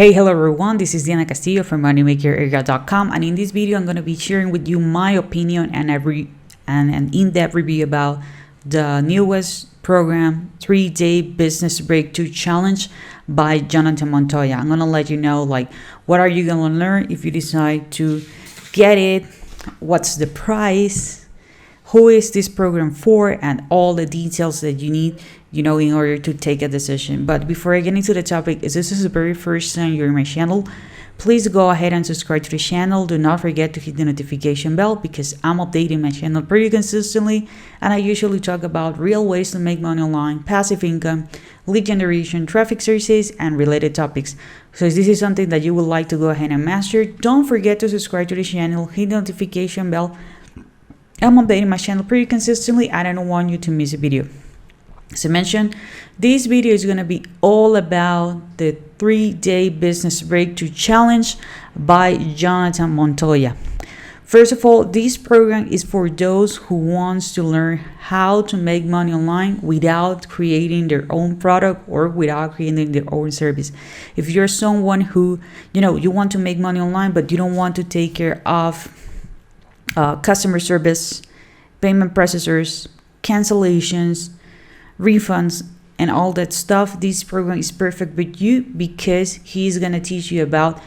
Hey, hello everyone, this is Castillo from moneymakerarea.com, and in this video I'm going to be sharing with you my opinion and an in-depth review about the newest program, 3-day business breakthrough challenge by Jonathan Montoya. I'm going to let you know what are you going to learn if you decide to get it, what's the price, who is this program for, and all the details that you need in order to take a decision. But before I get into the topic, if this is the very first time you're in my channel, please go ahead and subscribe to the channel. Do not forget to hit the notification bell because I'm updating my channel pretty consistently, and I usually talk about real ways to make money online, passive income, lead generation, traffic sources, and related topics. So if this is something that you would like to go ahead and master, don't forget to subscribe to the channel, hit the notification bell. I'm updating my channel pretty consistently, and I don't want you to miss a video. As I mentioned, this video is going to be all about the 3-day business breakthrough challenge by Jonathan Montoya. First of all, this program is for those who wants to learn how to make money online without creating their own product or without creating their own service. If you're someone who, you want to make money online, but you don't want to take care of customer service, payment processors, cancellations, refunds, and all that stuff, this program is perfect with you because he's going to teach you about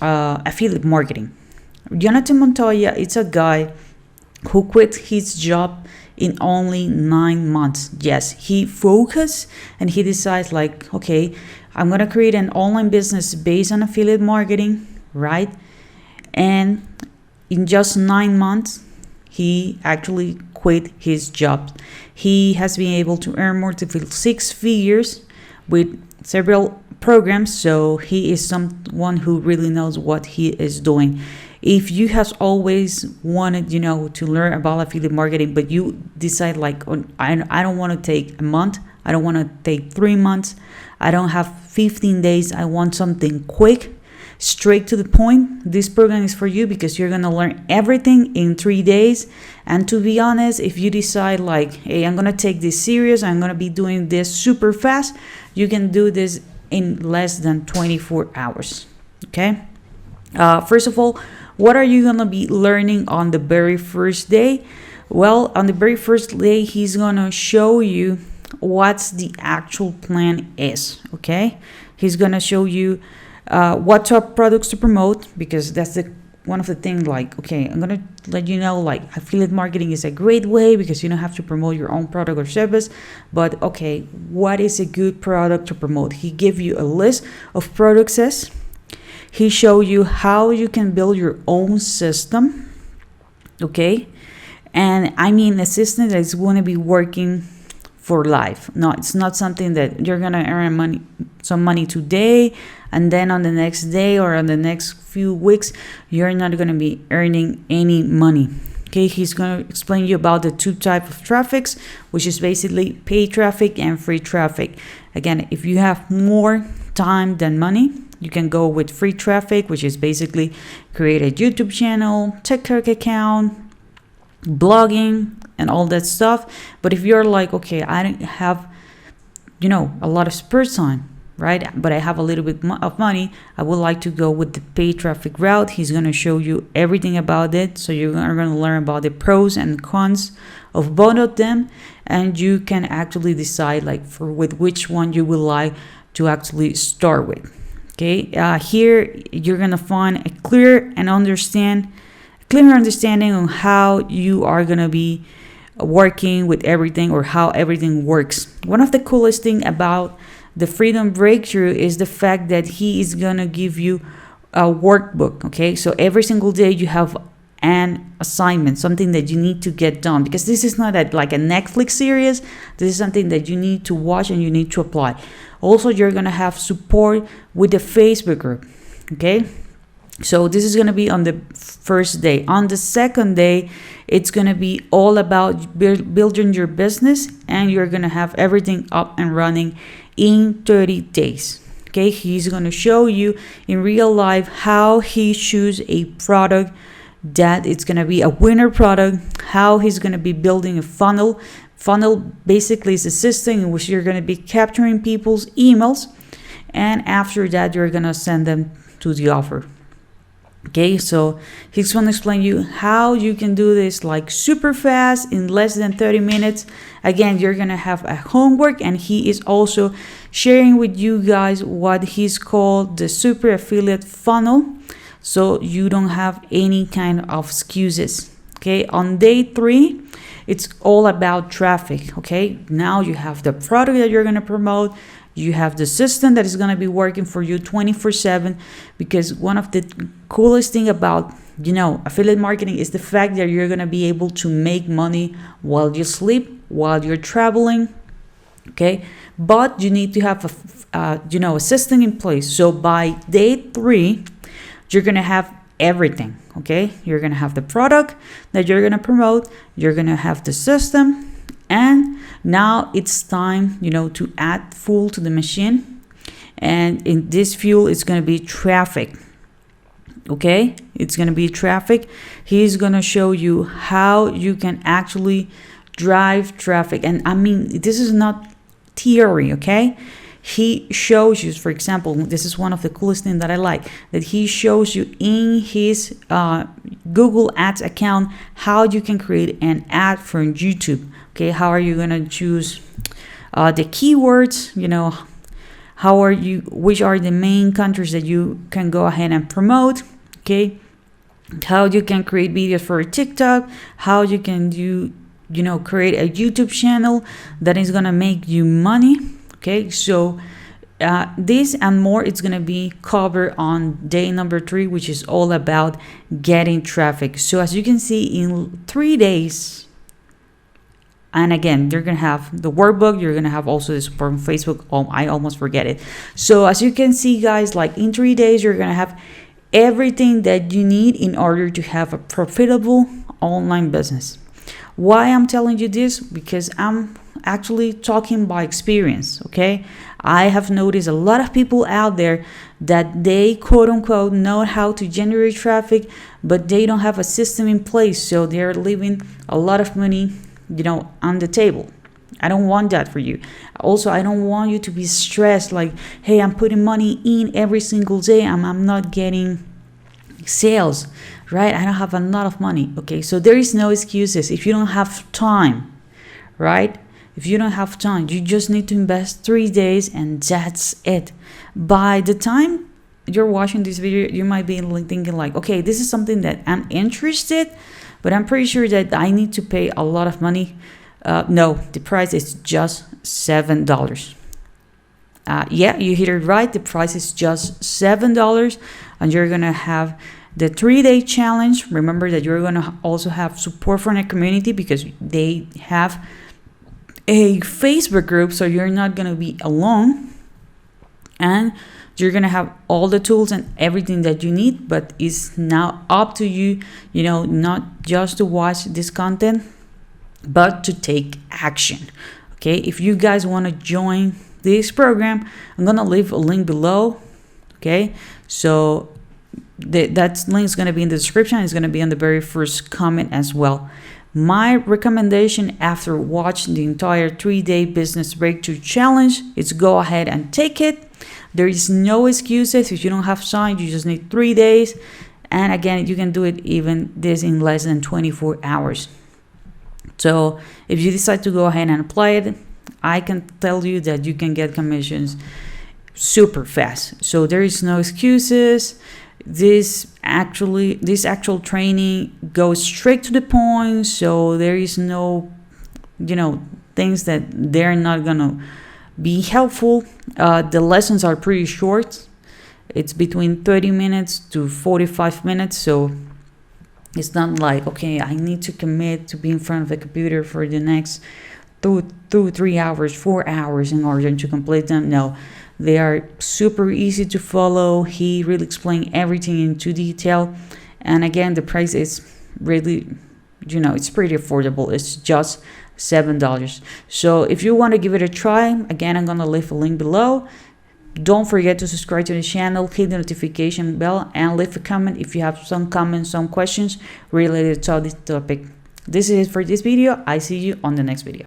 affiliate marketing. Jonathan Montoya is a guy who quit his job in only 9 months. Yes, he focused and he decides okay, I'm going to create an online business based on affiliate marketing, right? And in just 9 months, he actually quit his job. He has been able to earn more than 6 figures with several programs, so he is someone who really knows what he is doing. If you have always wanted, to learn about affiliate marketing, but you decide I don't want to take a month, I don't want to take 3 months, I don't have 15 days, I want something quick, straight to the point, this program is for you because you're going to learn everything in 3 days. And to be honest, if you decide hey, I'm going to take this serious, I'm going to be doing this super fast, you can do this in less than 24 hours. Okay. First of all, what are you going to be learning on the very first day? Well, on the very first day, he's going to show you what's the actual plan is. Okay. He's going to show you what top products to promote, because that's one of the things okay, I'm gonna let you know affiliate marketing is a great way because you don't have to promote your own product or service, but okay, what is a good product to promote? He give you a list of products. He show you how you can build your own system, okay? And I mean a system that is going to be working for life. No, it's not something that you're gonna earn some money today, and then on the next day or on the next few weeks, you're not gonna be earning any money. Okay, he's gonna explain you about the 2 types of traffics, which is basically paid traffic and free traffic. Again, if you have more time than money, you can go with free traffic, which is basically create a YouTube channel, TikTok account, blogging, and all that stuff. But if you're okay, I don't have a lot of spare time, right, but I have a little bit of money, I would like to go with the paid traffic route. He's going to show you everything about it, so you are going to learn about the pros and cons of both of them, and you can actually decide with which one you would like to actually start with. Okay, here you're going to find a clear understanding on how you are going to be working with everything, or how everything works. One of the coolest thing about the Freedom Breakthrough is the fact that he is going to give you a workbook. Okay, so every single day you have an assignment, something that you need to get done, because this is not like a Netflix series. This is something that you need to watch and you need to apply. Also, you're going to have support with the Facebook group. Okay, so this is going to be on the first day. On the second day, it's going to be all about building your business, and you're going to have everything up and running in 30 days. Okay, he's going to show you in real life how he choose a product that it's going to be a winner product, how he's going to be building a funnel. Funnel basically is a system in which you're going to be capturing people's emails and after that you're gonna send them to the offer. Okay, so he's going to explain you how you can do this like super fast in less than 30 minutes. Again, you're going to have a homework, and he is also sharing with you guys what he's called the super affiliate funnel, so you don't have any kind of excuses. Okay, on day 3, it's all about traffic. Okay, now you have the product that you're going to promote. You have the system that is going to be working for you 24/7, because one of the coolest thing about, affiliate marketing is the fact that you're going to be able to make money while you sleep, while you're traveling. Okay, but you need to have a system in place. So by day 3, you're going to have everything. Okay, you're going to have the product that you're going to promote, you're going to have the system, and now it's time, to add fuel to the machine. And in this fuel, it's going to be traffic. Okay, it's going to be traffic. He's going to show you how you can actually drive traffic. And I mean, this is not theory, okay? He shows you, for example, this is one of the coolest things that I like, that he shows you in his Google Ads account how you can create an ad for YouTube. Okay, how are you going to choose the keywords? Which are the main countries that you can go ahead and promote? Okay, how you can create videos for TikTok, how you can create a YouTube channel that is going to make you money. Okay, so this and more, it's going to be covered on day number 3, which is all about getting traffic. So as you can see, in 3 days, and again, you're going to have the workbook, you're going to have also the support on Facebook. Oh, I almost forget it. So as you can see, guys, like in 3 days, you're going to have everything that you need in order to have a profitable online business. Why I'm telling you this? Because I'm actually talking by experience, okay? I have noticed a lot of people out there that they quote unquote know how to generate traffic, but they don't have a system in place, so they're leaving a lot of money on the table. I don't want that for you. Also, I don't want you to be stressed like, hey, I'm putting money in every single day, I'm not getting sales, right? I don't have a lot of money. Okay, so there is no excuses. If you don't have time, right? If you don't have time, you just need to invest 3 days, and that's it. By the time you're watching this video, you might be thinking like, okay, this is something that I'm interested, but I'm pretty sure that I need to pay a lot of money. No, the price is just $7. Yeah, you hit it right. The price is just $7, and you're going to have the 3-day challenge. Remember that you're going to also have support from a community, because they have a Facebook group, so you're not going to be alone. And you're going to have all the tools and everything that you need, but it's now up to you, not just to watch this content, but to take action. Okay, if you guys want to join this program, I'm going to leave a link below. Okay, so that link is going to be in the description. It's going to be on the very first comment as well. My recommendation after watching the entire 3-day business breakthrough challenge is go ahead and take it. There is no excuses. If you don't have time, you just need 3 days. And again, you can do it even this in less than 24 hours. So if you decide to go ahead and apply it, I can tell you that you can get commissions super fast. So there is no excuses. This actual training goes straight to the point. So there is no, things that they're not gonna be helpful. The lessons are pretty short. It's between 30 minutes to 45 minutes. So it's not like, okay, I need to commit to be in front of the computer for the next 3 hours, 4 hours in order to complete them. No, they are super easy to follow. He really explained everything into detail. And again, the price is really, it's pretty affordable. It's just $7. So if you want to give it a try, again, I'm going to leave a link below. Don't forget to subscribe to the channel, hit the notification bell, and leave a comment if you have some comments, some questions related to this topic. This is it for this video. I see you on the next video.